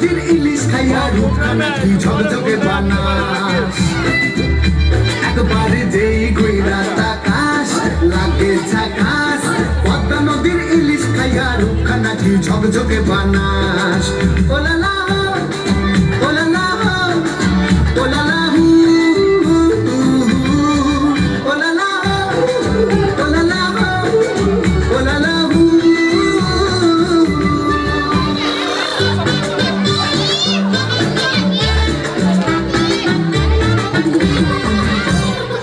নদীর ইলিশ খাইয়া রূপখানা কি ঝকঝকে বানাস একবারে যেই কইরা তাকাস লাগে ঝাকাস পদ্মা নদীর ইলিশ খাইয়া রূপখানা কি ঝকঝকে বানাস ওলালা ওলালা ওলালা ওলালা ওলালা ওলালা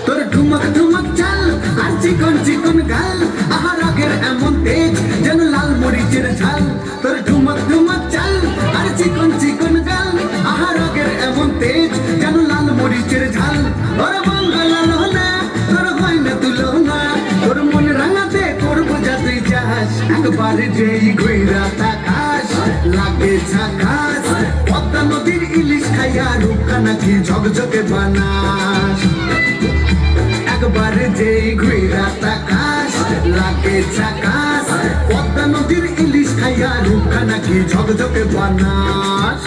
তোর ঠুমক ঠুমক চাল আর চিকন চিকন গাল আহার আগের এমন তেজ যেন লাল মরিচের ঝাল তোর ঠুমক ঠুমক চাল আর চিকন চিকন গাল আহার আগের এমন তেজ যেন লাল মরিচের ঝাল ওর মঙ্গলাল না তোর হয় না তুলনা তোর মন রাঙাতে করবো যা তুই চাস একবার যেই ঘুইরা তাকাস লাগে ঝাকাস পদ্মা নদীর ইলিশ খাইয়া রূপখানা কি ঝকঝকে বানাস একবারে যেই ঘুইরা তাকাস লাগে ঝাকাস পদ্মা নদীর ইলিশ খাইয়া রূপখানা কি ঝকঝকে বানাস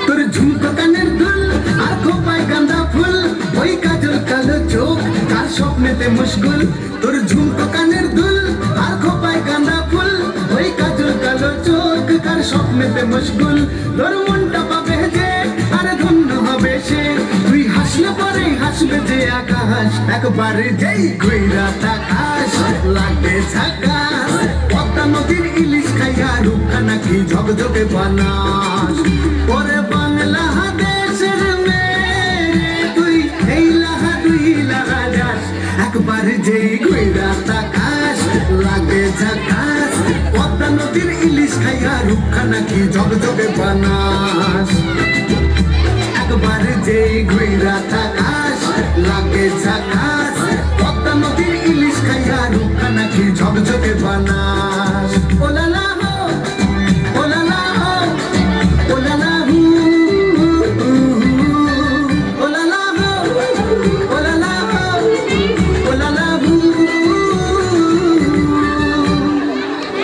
তোর ঝুমকো কানের দুল আর খোপায় গাঁদা ফুল ওই কাজল কালো চোখ কার স্বপ্নেতে মুশগুল তোর ঝুমকো কানের দুল আর খোপায় গাঁদা ফুল ওই কাজল কালো চোখ কার স্বপ্নেতে মুশগুল তোর মনটা পাবে যে আর ধন্য হবে সে তুই হাসলে পরে হাসবে যে আকাশ একবারে যেই ঘুইরা তাকাস লাগে ঝাকাস পদ্মা নদীর ইলিশ খাইয়া রূপখানা কি ঝকঝকে বানাস ওরে বাংলা দেশের মেয়ে তুই এই লাহা দুই লাহা যাস একবারে যেই ঘুইরা তাকাস লাগে ঝাকাস পদ্মা নদীর ইলিশ খাইয়া রূপখানা কি ঝকঝকে বানাস একবারে যেই ঘুইরা তাকাস লাগে ঝাকাস পদ্মা নদীর ইলিশ খাইয়া রূপখানা কি ঝকঝকে বানাস